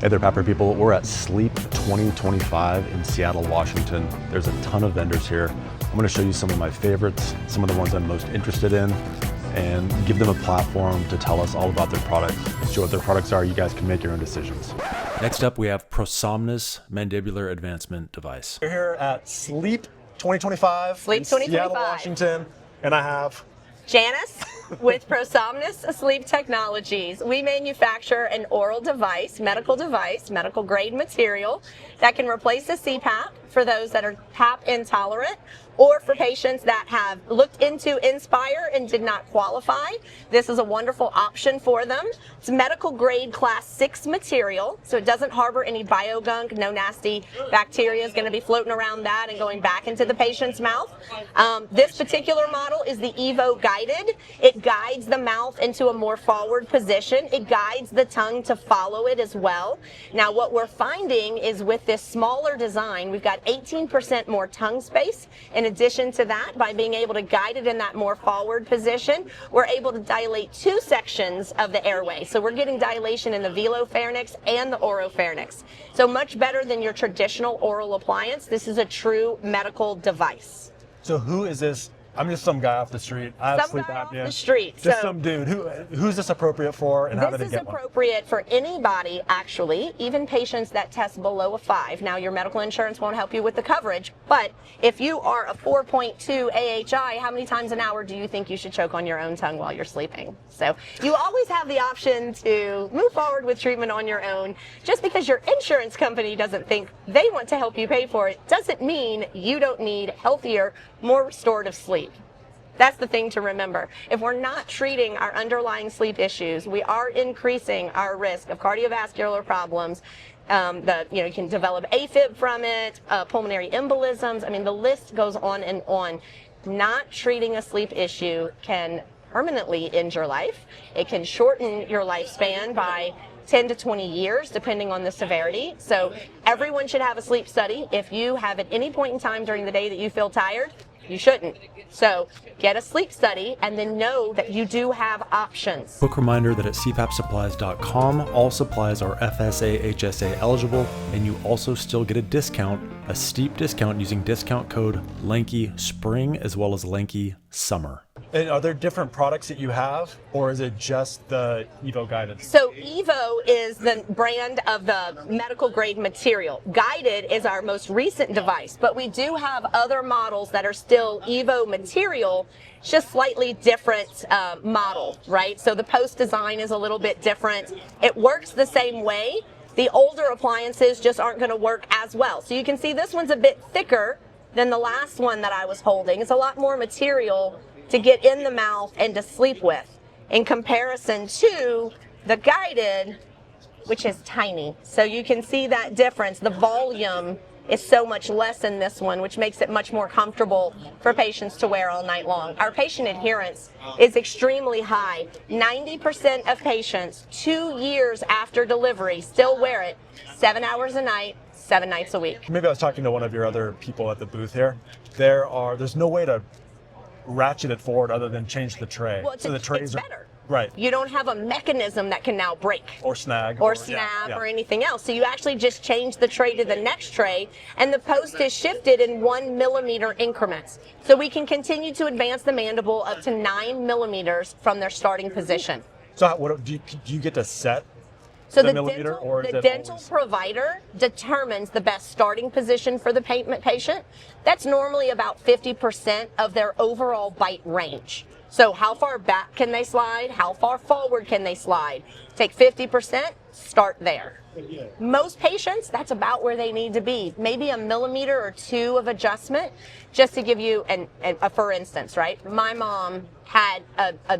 Hey there, Pepper people. We're at Sleep 2025 in Seattle, Washington. There's a ton of vendors here. I'm going to show you some of my favorites, some of the ones I'm most interested in, and give them a platform to tell us all about their products. Show what their products are. You guys can make your own decisions. Next up, we have ProSomnus Mandibular Advancement Device. We're here at Sleep 2025 in Seattle, Washington, and I have Janice with ProSomnus Sleep Technologies. We manufacture an oral device, medical grade material that can replace a CPAP for those that are PAP intolerant, or for patients that have looked into Inspire and did not qualify. This is a wonderful option for them. It's medical grade class 6 material, so it doesn't harbor any biogunk. No nasty bacteria is going to be floating around that and going back into the patient's mouth. This particular model is the Evo guided. It guides the mouth into a more forward position. It guides the tongue to follow it as well. Now what we're finding is with this smaller design, we've got 18% more tongue space. In addition to that, by being able to guide it in that more forward position, we're able to dilate 2 sections of the airway. So we're getting dilation in the velopharynx and the oropharynx. So much better than your traditional oral appliance. This is a true medical device. So who is this? I'm just some guy off the street. I have sleep apnea. Off the street. Just some dude. Who's this appropriate for, and how did it get one? This is appropriate for anybody, actually, even patients that test below a 5. Now, your medical insurance won't help you with the coverage, but if you are a 4.2 AHI, how many times an hour do you think you should choke on your own tongue while you're sleeping? So you always have the option to move forward with treatment on your own. Just because your insurance company doesn't think they want to help you pay for it doesn't mean you don't need healthier, more restorative sleep. That's the thing to remember. If we're not treating our underlying sleep issues, we are increasing our risk of cardiovascular problems. You can develop AFib from it, pulmonary embolisms. I mean, the list goes on and on. Not treating a sleep issue can permanently end your life. It can shorten your lifespan by 10 to 20 years, depending on the severity. So everyone should have a sleep study. If you have at any point in time during the day that you feel tired, you shouldn't. So get a sleep study and then know that you do have options. Quick reminder that at cpapsupplies.com, all supplies are FSA, HSA eligible, and you also still get a steep discount using discount code LANKYSPRING as well as LANKYSUMMER. And are there different products that you have, or is it just the Evo Guided? So Evo is the brand of the medical grade material. Guided is our most recent device, but we do have other models that are still Evo material, just slightly different model, right? So the post design is a little bit different. It works the same way. The older appliances just aren't going to work as well. So you can see this one's a bit thicker than the last one that I was holding. It's a lot more material to get in the mouth and to sleep with, in comparison to the guided, which is tiny. So you can see that difference. The volume is so much less in this one, which makes it much more comfortable for patients to wear all night long. Our patient adherence is extremely high. 90% of patients 2 years after delivery still wear it 7 hours a night, 7 nights a week. Maybe I was talking to one of your other people at the booth here. There's no way to ratchet it forward other than change the tray. Well, so the trays it's better. Right. You don't have a mechanism that can now break. Or snag. Or snap or anything else. So you actually just change the tray to the next tray, and the post is shifted in 1 millimeter increments. So we can continue to advance the mandible up to 9 millimeters from their starting position. So do you get to set So the millimeter, or is the it dental always provider determines the best starting position for the patient. That's normally about 50% of their overall bite range. So how far back can they slide? How far forward can they slide? Take 50%, start there. Most patients, that's about where they need to be. Maybe a millimeter or 2 of adjustment, just to give you a for instance, right? My mom had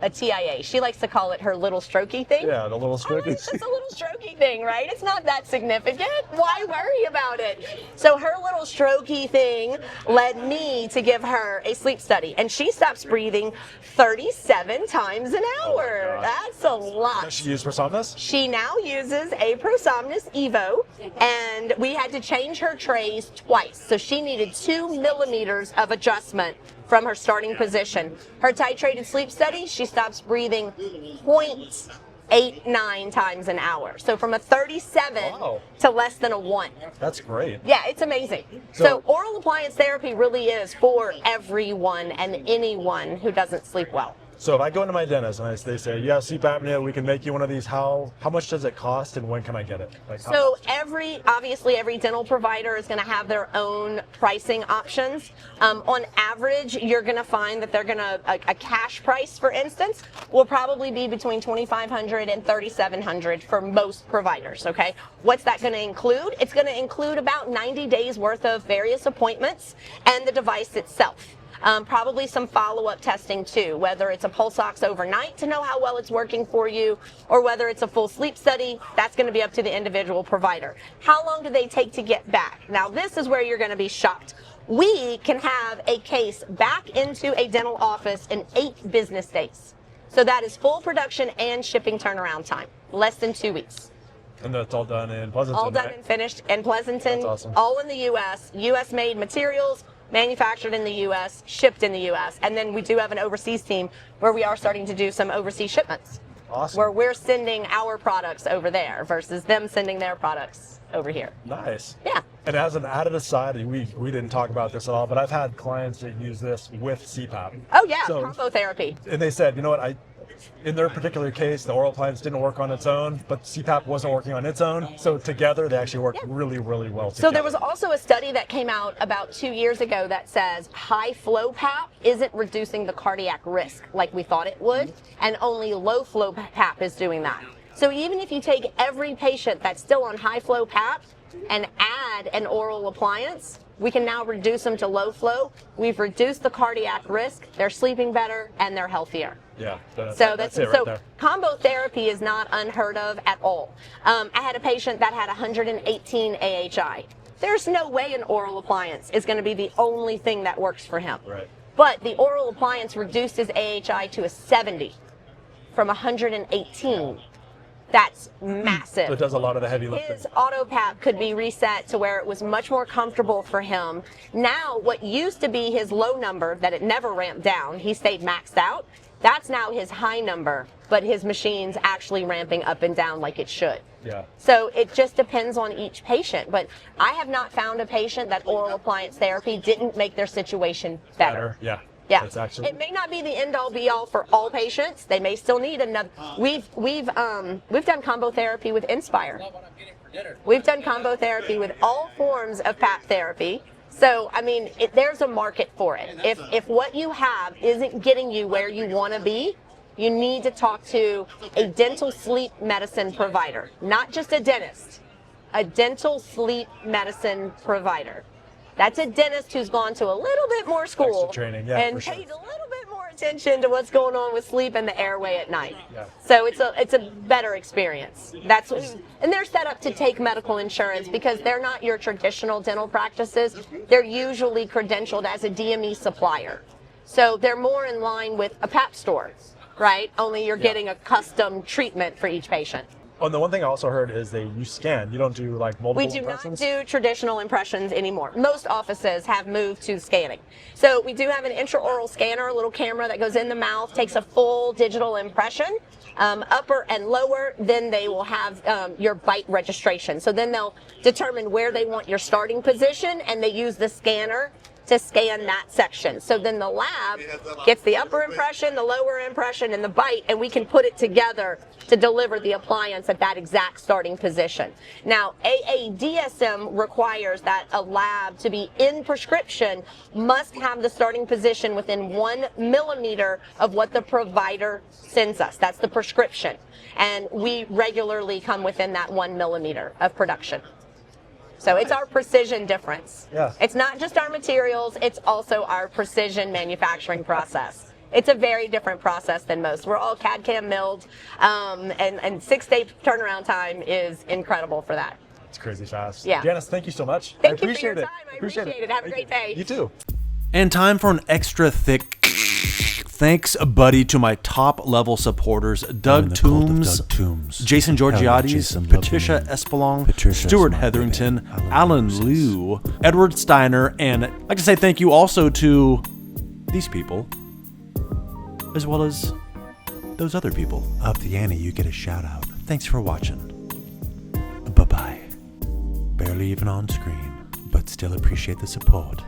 a TIA. She likes to call it her little strokey thing. Yeah, the little strokey thing. It's a little strokey thing, right? It's not that significant. Why worry about it? So her little strokey thing led me to give her a sleep study, and she stops breathing 37 times an hour. Oh, that's a lot. Does she use ProSomnus? She now uses a ProSomnus Evo, and we had to change her trays twice. So she needed 2 millimeters of adjustment from her starting position. Her titrated sleep study, she stops breathing 8-9 times an hour. So from a 37 Wow. to less than a 1. That's great. Yeah, it's amazing. So oral appliance therapy really is for everyone and anyone who doesn't sleep well. So if I go into my dentist and they say, you have sleep apnea, we can make you one of these, how much does it cost and when can I get it? Like, how So much? obviously every dental provider is going to have their own pricing options. On average, you're going to find that they're going to, a cash price, for instance, will probably be between $2,500 and $3,700 for most providers, okay? What's that going to include? It's going to include about 90 days worth of various appointments and the device itself. Probably some follow-up testing too, whether it's a pulse ox overnight to know how well it's working for you, or whether it's a full sleep study. That's going to be up to the individual provider. How long do they take to get back? Now, this is where you're going to be shocked. We can have a case back into a dental office in 8 business days. So that is full production and shipping turnaround time, less than 2 weeks. And that's all done in Pleasanton, All done right? and finished in Pleasanton, That's awesome. all in the U.S., U.S.-made materials, manufactured in the U.S., shipped in the U.S., and then we do have an overseas team where we are starting to do some overseas shipments. Awesome. Where we're sending our products over there versus them sending their products over here. Nice. Yeah. And as an added aside, we didn't talk about this at all, but I've had clients that use this with CPAP. Oh yeah, So- combo therapy. And they said, you know what, in their particular case, the oral appliance didn't work on its own, but CPAP wasn't working on its own. So together, they actually worked really, really well together. So there was also a study that came out about 2 years ago that says high flow PAP isn't reducing the cardiac risk like we thought it would, and only low flow PAP is doing that. So even if you take every patient that's still on high flow PAP and add an oral appliance, we can now reduce them to low flow. We've reduced the cardiac risk, they're sleeping better, and they're healthier. Yeah, That's it right there. combo therapy is not unheard of at all. I had a patient that had 118 AHI. There's no way an oral appliance is going to be the only thing that works for him. Right. But the oral appliance reduced his AHI to a 70 from 118. That's massive. So it does a lot of the heavy lifting. His auto PAP could be reset to where it was much more comfortable for him. Now, what used to be his low number that it never ramped down, he stayed maxed out, that's now his high number, but his machine's actually ramping up and down like it should. Yeah. So it just depends on each patient. But I have not found a patient that oral appliance therapy didn't make their situation better. Yeah. Yeah, That's actually. it may not be the end all be all for all patients. They may still need another. We've done combo therapy with Inspire. We've done combo therapy with all forms of PAP therapy. So I mean, there's a market for it. If what you have isn't getting you where you want to be, you need to talk to a dental sleep medicine provider, not just a dentist. A dental sleep medicine provider. That's a dentist who's gone to a little bit more school Extra training, yeah, and for sure. paid a little bit more attention to what's going on with sleep and the airway at night. Yeah. So it's a better experience. And they're set up to take medical insurance because they're not your traditional dental practices. They're usually credentialed as a DME supplier. So they're more in line with a PAP store, right? Only you're getting a custom treatment for each patient. Oh, and the one thing I also heard is you scan. You don't do like multiple We do impressions? not do traditional impressions anymore. Most offices have moved to scanning. So we do have an intraoral scanner, a little camera that goes in the mouth, takes a full digital impression, upper and lower. Then they will have your bite registration. So then they'll determine where they want your starting position, and they use the scanner to scan that section. So then the lab gets the upper impression, the lower impression, and the bite, and we can put it together to deliver the appliance at that exact starting position. Now, AADSM requires that a lab to be in prescription must have the starting position within 1 millimeter of what the provider sends us. That's the prescription. And we regularly come within that 1 millimeter of production. So it's our precision difference. Yeah. It's not just our materials, it's also our precision manufacturing process. It's a very different process than most. We're all CAD/CAM milled, and 6-day turnaround time is incredible for that. It's crazy fast. Yeah. Janice, thank you so much. Thank I you for your appreciate time. I appreciate it. Have a great day. You too. And time for an extra thick thanks, buddy, to my top level supporters: Doug Toombs, Jason Georgiades, Patricia Espelong, Stuart Hetherington, Alan Liu, Edward Steiner, and I'd like to say thank you also to these people, as well as those other people. Up the ante, you get a shout out. Thanks for watching. Bye-bye. Barely even on screen, but still appreciate the support.